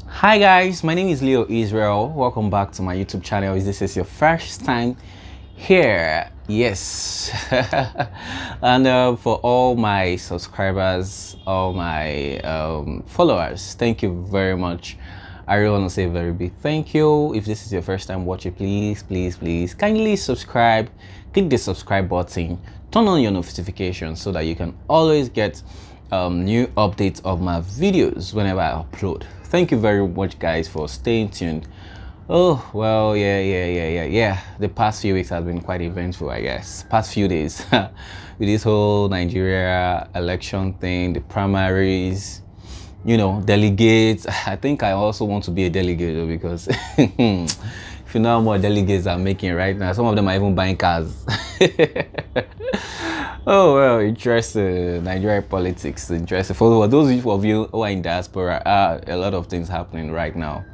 Hi guys, my name is Leo Israel. Welcome back to my YouTube channel. If this is your first time here, yes. And for all my subscribers, all my followers, thank you very much. I really want to say a very big thank you. If this is your first time watching, please kindly subscribe. Click the subscribe button, turn on your notifications so that you can always get new updates of my videos whenever I upload. Thank you very much guys for staying tuned. Oh well, yeah, the past few weeks has been quite eventful, I guess. Past few days with this whole Nigeria election thing, the primaries, you know, delegates. I think I also want to be a delegate though, because if you know how much delegates are making right now, some of them are even buying cars. Oh well, interesting. Nigerian politics, interesting. For those of you who are in diaspora, a lot of things happening right now.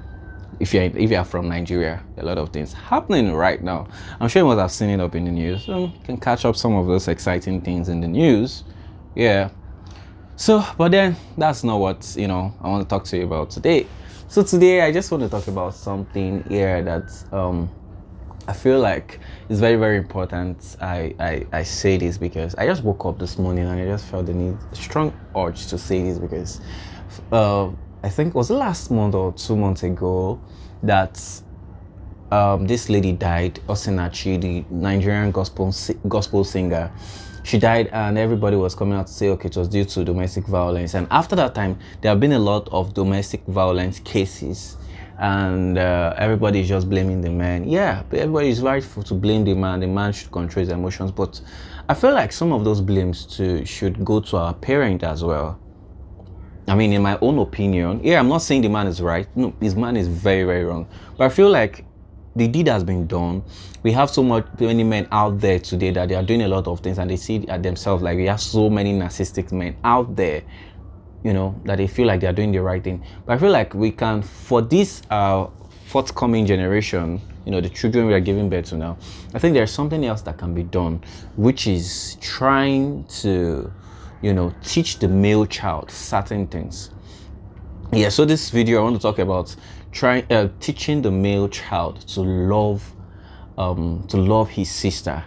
If you're from Nigeria, a lot of things happening right now. I'm sure you must have seen it up in the news. So you can catch up some of those exciting things in the news. Yeah. So, but then that's not what I want to talk to you about today. So today I just want to talk about something here that I feel like it's very, very important. I say this because I just woke up this morning and I just felt the strong urge to say this because I think it was last month or 2 months ago that this lady died, Osinachi, the Nigerian gospel singer. She died and everybody was coming out to say, okay, it was due to domestic violence. And after that time, there have been a lot of domestic violence cases. And everybody's just blaming the man. Yeah, everybody's rightful to blame the man. The man should control his emotions. But I feel like some of those blames too should go to our parent as well. I mean, in my own opinion, yeah, I'm not saying the man is right. No, his man is very, very wrong. But I feel like the deed has been done. We have many men out there today that they are doing a lot of things and they see at themselves like we have so many narcissistic men out there, that they feel like they are doing the right thing. But I feel like we can, for this forthcoming generation, the children we are giving birth to now, I think there's something else that can be done, which is trying to, teach the male child certain things. Yeah, so this video I want to talk about teaching the male child to love his sister,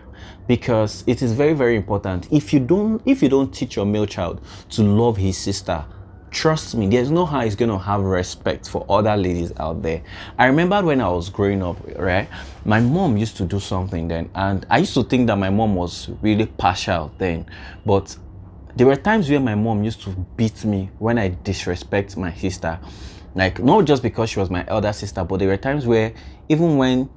because it is very, very important. If you don't teach your male child to love his sister, trust me, there's no how he's going to have respect for other ladies out there. I remember when I was growing up, right, my mom used to do something then, and I used to think that my mom was really partial then, but there were times where my mom used to beat me when I disrespect my sister. Like, not just because she was my elder sister, but there were times where even when,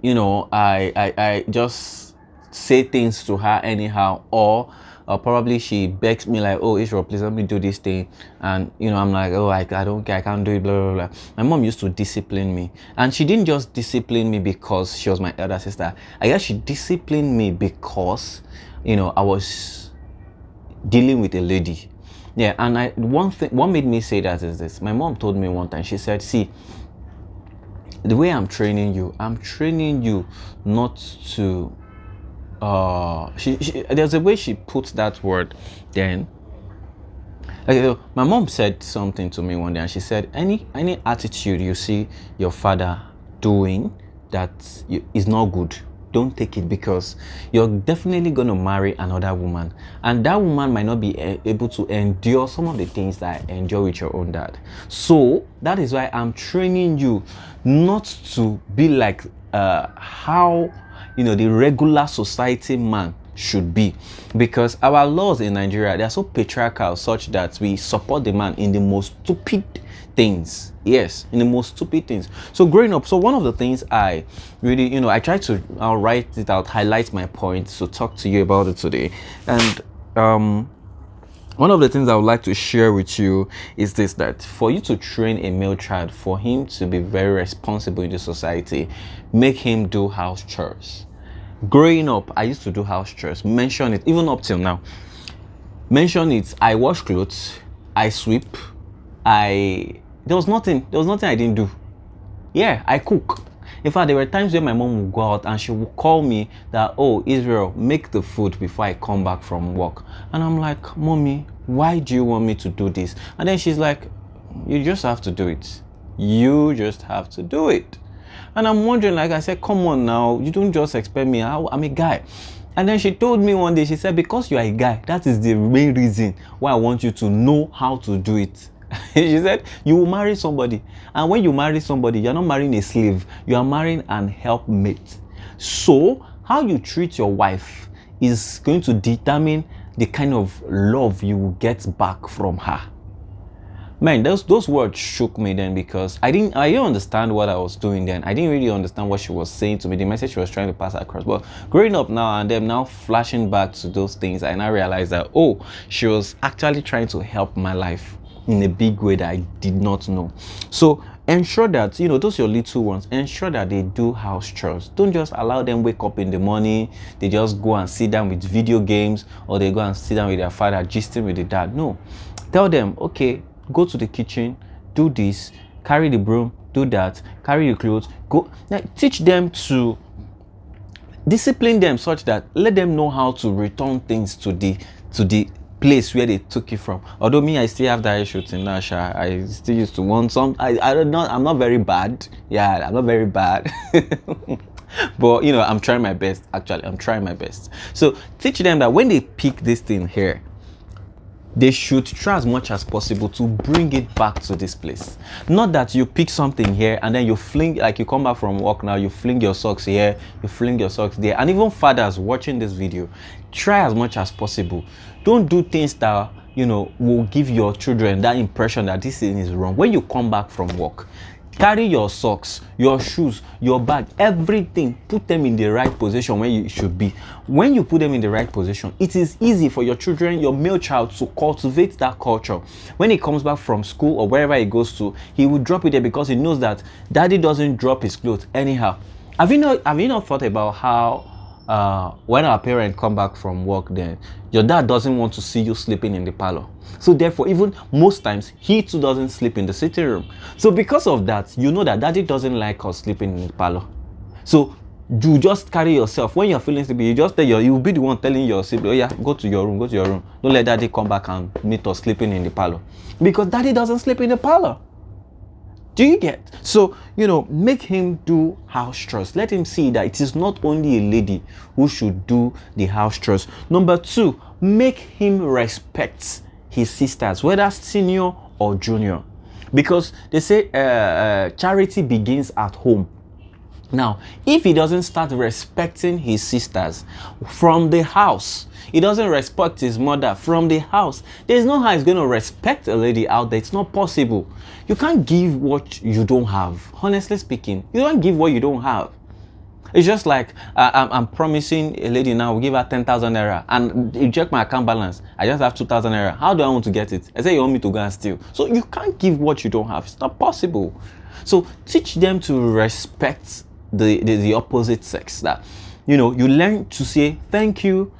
I just say things to her anyhow, or probably she begs me like, oh, Israel, please let me do this thing. And, I'm like, oh, I don't care, I can't do it, blah, blah, blah. My mom used to discipline me. And she didn't just discipline me because she was my elder sister. I guess she disciplined me because, I was dealing with a lady. Yeah, and what made me say that is this. My mom told me one time, she said, see, the way I'm training you not to there's a way she put that word then. Okay, my mom said something to me one day and she said, any attitude you see your father doing that is not good, don't take it, because you're definitely going to marry another woman and that woman might not be able to endure some of the things that I endure with your own dad. So that is why I'm training you not to be like how the regular society man should be, because our laws in Nigeria, they are so patriarchal such that we support the man in the most stupid things. Yes, in the most stupid things. So growing up, so one of the things I really, I try to write it out, highlight my points to talk to you about it today. And one of the things I would like to share with you is this, that for you to train a male child, for him to be very responsible in the society, make him do house chores. Growing up, I used to do house chores. Mention it, even up till now. Mention it. I wash clothes. I sweep. There was nothing I didn't do. Yeah, I cook. In fact, there were times when my mom would go out and she would call me that, oh, Israel, make the food before I come back from work. And I'm like, Mommy, why do you want me to do this? And then she's like, you just have to do it. You just have to do it. And I'm wondering, like I said, come on now, you don't just expect me. I'm a guy. And then she told me one day, she said, because you are a guy, that is the main reason why I want you to know how to do it. She said, you will marry somebody. And when you marry somebody, you're not marrying a slave. You are marrying an helpmate. So how you treat your wife is going to determine the kind of love you will get back from her. Man, those words shook me then, because I didn't understand what I was doing then. I didn't really understand what she was saying to me, the message she was trying to pass across. But growing up now and then, now flashing back to those things, I now realized that, oh, she was actually trying to help my life in a big way that I did not know. So ensure that, those your little ones, ensure that they do house chores. Don't just allow them wake up in the morning, they just go and sit down with video games, or they go and sit down with their father, gisting with the dad. No. Tell them, okay, go to the kitchen, do this, carry the broom, do that, carry your clothes, go. Now, teach them to discipline them such that let them know how to return things to the place where they took it from. Although me, I still have that issue till now. I still used to want some. I don't know. I'm not very bad. Yeah, I'm not very bad. But I'm trying my best. Actually, I'm trying my best. So teach them that when they pick this thing here, they should try as much as possible to bring it back to this place. Not that you pick something here and then you fling, like you come back from work now, you fling your socks here, you fling your socks there. And even fathers watching this video, try as much as possible. Don't do things that, will give your children that impression that this thing is wrong. When you come back from work, carry your socks, your shoes, your bag, everything, put them in the right position where you should be. When you put them in the right position, it is easy for your children, your male child, to cultivate that culture. When he comes back from school or wherever he goes to, he will drop it there because he knows that daddy doesn't drop his clothes anyhow. Have you not thought about how when our parents come back from work, then your dad doesn't want to see you sleeping in the parlor. So therefore, even most times, he too doesn't sleep in the sitting room. So because of that, you know that daddy doesn't like us sleeping in the parlor. So you just carry yourself. When you're feeling sleepy, you just you'll be the one telling your sibling, oh yeah, go to your room. Don't let daddy come back and meet us sleeping in the parlor. Because daddy doesn't sleep in the parlor. Do you get? So, make him do house chores. Let him see that it is not only a lady who should do the house chores. Number 2, make him respect his sisters, whether senior or junior. Because they say charity begins at home. Now, if he doesn't start respecting his sisters from the house, he doesn't respect his mother from the house, there's no how he's going to respect a lady out there. It's not possible. You can't give what you don't have. Honestly speaking, you don't give what you don't have. It's just like I'm promising a lady now, we'll give her 10,000 naira and you check my account balance, I just have 2,000 naira. How do I want to get it? I say you want me to go and steal. So you can't give what you don't have. It's not possible. So teach them to respect the opposite sex. That you learn to say thank you,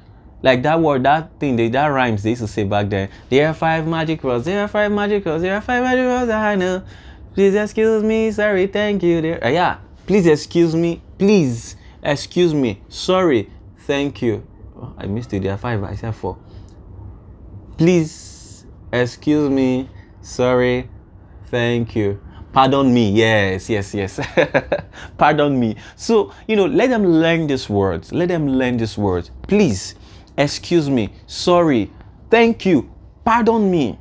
like that word, that thing, that rhymes they used to say back then. There are 5 magic words, there are 5 magic words, there are 5 magic words that I know. Please excuse me, sorry, thank you. Yeah, please excuse me, sorry, thank you. Oh, I missed it. There are 5, I said 4. Please excuse me, sorry, thank you. Pardon me. Yes. Pardon me. So, let them learn these words. Please, excuse me, sorry, thank you, pardon me.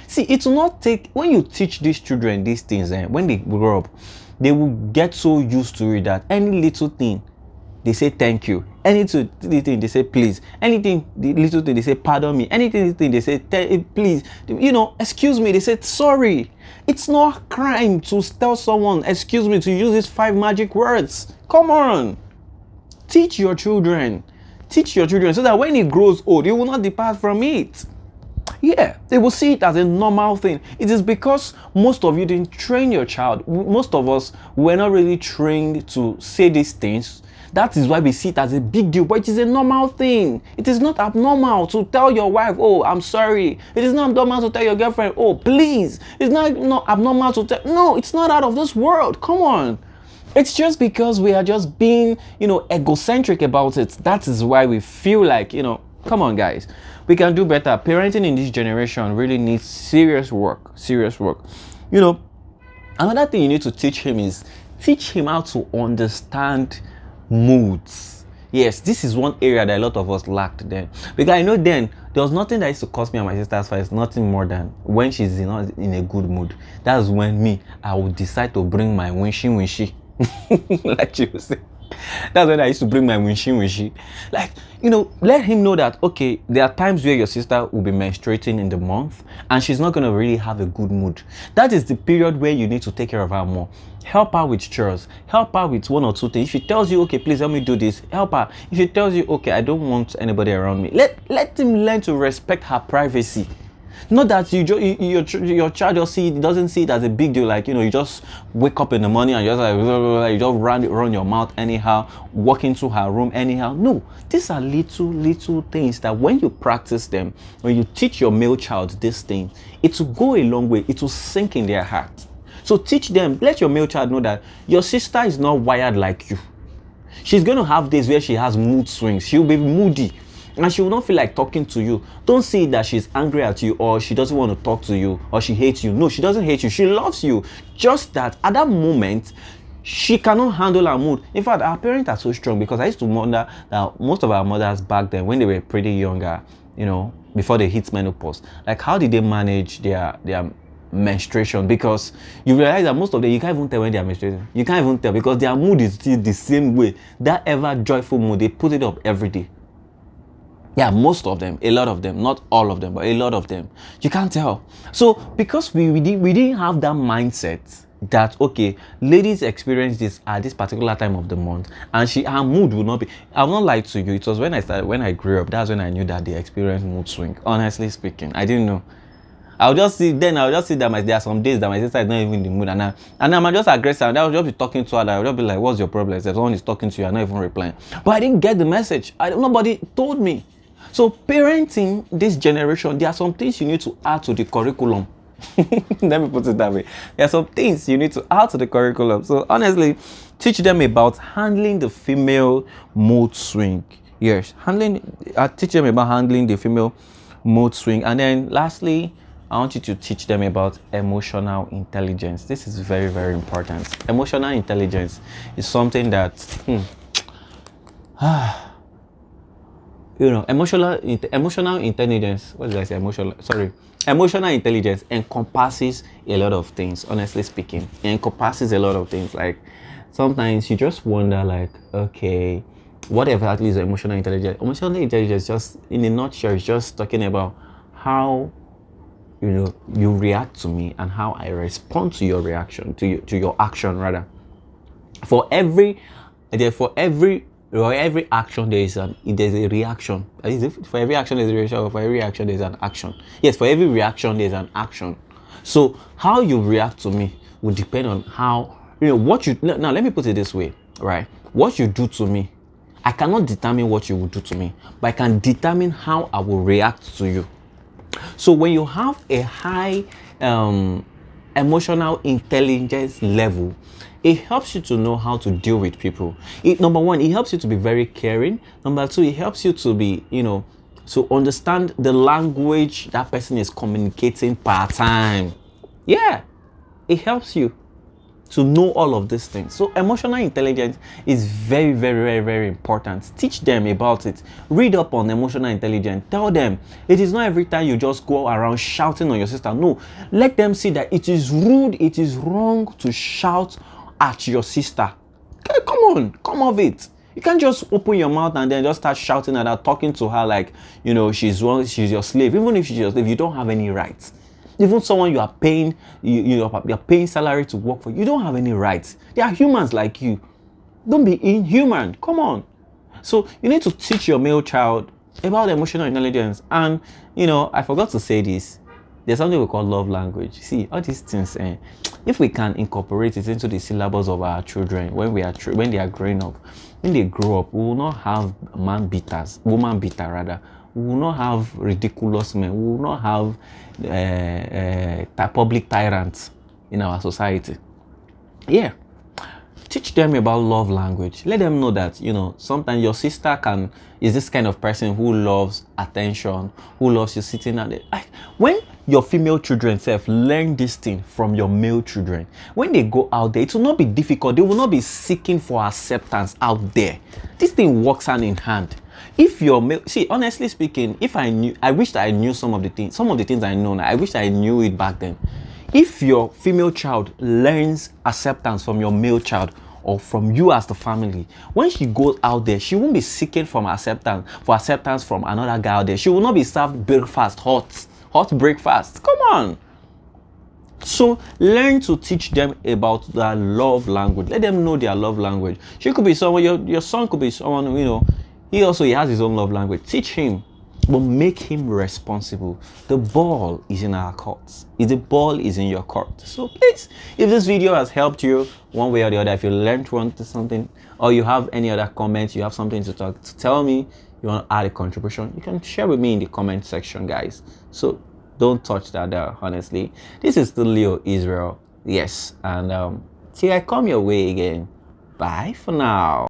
See, it will not take, when you teach these children these things, when they grow up, they will get so used to it that any little thing, they say thank you. Anything they say please. Anything the little thing they say pardon me. Anything they say please. Excuse me, they say sorry. It's not a crime to tell someone excuse me, to use these 5 magic words. Come on. Teach your children so that when it grows old, you will not depart from it. Yeah, they will see it as a normal thing. It is because most of you didn't train your child. Most of us were not really trained to say these things. That is why we see it as a big deal, but it is a normal thing. It is not abnormal to tell your wife, oh, I'm sorry. It is not abnormal to tell your girlfriend, oh, please. It's not abnormal to tell. No, it's not out of this world. Come on. It's just because we are just being, egocentric about it. That is why we feel like, come on, guys, we can do better. Parenting in this generation really needs serious work. Serious work. Another thing you need to teach him is teach him how to understand moods. Yes, this is one area that a lot of us lacked then. Because I know then there was nothing that used to cause me and my sister's fights, nothing more than when she's not in a good mood. That's when I would decide to bring my winshy. Like you say. That's when I used to bring my winshy. Like, let him know that, okay, there are times where your sister will be menstruating in the month and she's not going to really have a good mood. That is the period where you need to take care of her more. Help her with chores. Help her with one or two things. If she tells you, okay, please help me do this, help her. If she tells you, okay, I don't want anybody around me, let him learn to respect her privacy. Not that your child doesn't see it as a big deal, like, you just wake up in the morning and you just run your mouth anyhow, walk into her room anyhow. No, these are little things that when you practice them, when you teach your male child this thing, it will go a long way. It will sink in their heart. So teach them, let your male child know that your sister is not wired like you. She's going to have days where she has mood swings. She'll be moody and she will not feel like talking to you. Don't see that she's angry at you or she doesn't want to talk to you or she hates you. No, she doesn't hate you. She loves you. Just that at that moment, she cannot handle her mood. In fact, our parents are so strong, because I used to wonder that most of our mothers back then, when they were pretty younger, before they hit menopause, like how did they manage their menstruation? Because you realize that most of them, you can't even tell when they are menstruating. You can't even tell, because their mood is still the same way. That ever joyful mood, they put it up every day. Yeah, most of them, a lot of them, not all of them, but a lot of them. You can't tell. So because we didn't have that mindset that, okay, ladies experience this at this particular time of the month, and her mood will not be. I will not lie to you. It was when I grew up, that's when I knew that they experience mood swing. Honestly speaking, I didn't know. I'll just see that there are some days that my sister is not even in the mood, and I'm just aggressive, and I'll just be talking to her, I'll just be like, what's your problem? If someone is talking to you, I'm not even replying. But I didn't get the message. Nobody told me. So parenting this generation, there are some things you need to add to the curriculum. Let me put it that way. There are some things you need to add to the curriculum. So honestly, teach them about handling the female mood swing. Yes, teach them about handling the female mood swing. And then lastly, I want you to teach them about emotional intelligence. This is very, very important. Emotional intelligence is something that emotional intelligence. What did I say? Emotional intelligence encompasses a lot of things. Honestly speaking, it encompasses a lot of things. Like sometimes you just wonder, like, okay, what exactly is emotional intelligence? Emotional intelligence, just in a nutshell, is just talking about how you react to me and how I respond to your reaction, to your action rather. For every action there's a reaction. For every action there's a reaction, or for every reaction there's an action. Yes, for every reaction there's an action. So how you react to me will depend on how what you. Now let me put it this way, right? What you do to me, I cannot determine what you will do to me, but I can determine how I will react to you. So when you have a high emotional intelligence level, it helps you to know how to deal with people. Number one, it helps you to be very caring. Number two, it helps you to be, to understand the language that person is communicating per time. Yeah, it helps you to know all of these things. So emotional intelligence is very, very, very, very important. Teach them about it. Read up on emotional intelligence. Tell them it is not every time you just go around shouting on your sister. No, let them see that it is rude, it is wrong to shout at your sister. Okay, come off it. You can't just open your mouth and then just start shouting at her, talking to her like, she's your slave. Even if she's your slave, you don't have any rights. Even someone you are paying, you're paying salary to work for, you don't have any rights. They are humans like you. Don't be inhuman. Come on. So you need to teach your male child about emotional intelligence. And I forgot to say this. There's something we call love language. See, all these things, if we can incorporate it into the syllabus of our children when they are growing up, when they grow up, we will not have woman beater rather. We will not have ridiculous men. We will not have public tyrants in our society. Yeah. teach them about love language. Let them know that, sometimes your sister is this kind of person who loves attention, who loves you sitting at it. Like, when your female children learn this thing from your male children, when they go out there, it will not be difficult. They will not be seeking for acceptance out there. This thing works hand in hand. If you're male, see, honestly speaking, I wish that I knew some of the things I know now. I wish I knew it back then. If your female child learns acceptance from your male child or from you as the family, when she goes out there, she won't be seeking for acceptance from another guy out there. She will not be served breakfast, hot breakfast. Come on. So learn to teach them about their love language. Let them know their love language. She could be someone, your son could be someone, he has his own love language. Teach him, but make him responsible. The ball is in our court. If the ball is in your court. So please, if this video has helped you one way or the other, if you learned something, or you have any other comments, you have something to tell me, you want to add a contribution, you can share with me in the comment section, guys. So don't touch that there, honestly. This is the Leo Israel. Yes, and till I come your way again. Bye for now.